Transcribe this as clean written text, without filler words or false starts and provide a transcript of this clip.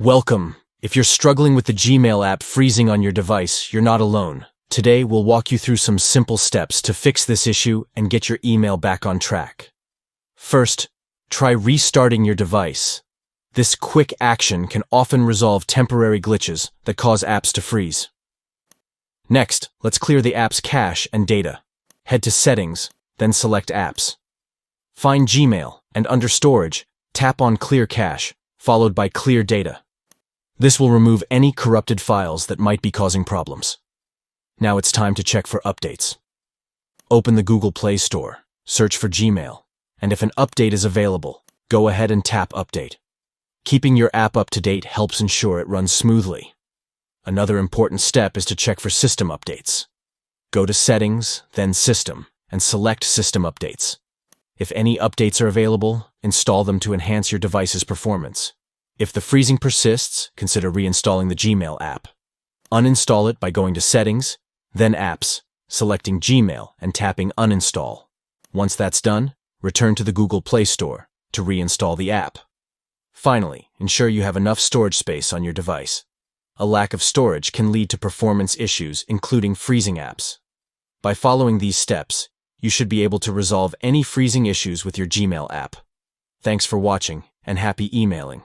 Welcome. If you're struggling with the Gmail app freezing on your device, you're not alone. Today, we'll walk you through some simple steps to fix this issue and get your email back on track. First, try restarting your device. This quick action can often resolve temporary glitches that cause apps to freeze. Next, let's clear the app's cache and data. Head to Settings, then select Apps. Find Gmail, and under Storage, tap on Clear Cache, followed by Clear Data. This will remove any corrupted files that might be causing problems. Now it's time to check for updates. Open the Google Play Store, search for Gmail, and if an update is available, go ahead and tap Update. Keeping your app up to date helps ensure it runs smoothly. Another important step is to check for system updates. Go to Settings, then System, and select System Updates. If any updates are available, install them to enhance your device's performance. If the freezing persists, consider reinstalling the Gmail app. Uninstall it by going to Settings, then Apps, selecting Gmail and tapping Uninstall. Once that's done, return to the Google Play Store to reinstall the app. Finally, ensure you have enough storage space on your device. A lack of storage can lead to performance issues, including freezing apps. By following these steps, you should be able to resolve any freezing issues with your Gmail app. Thanks for watching, and happy emailing.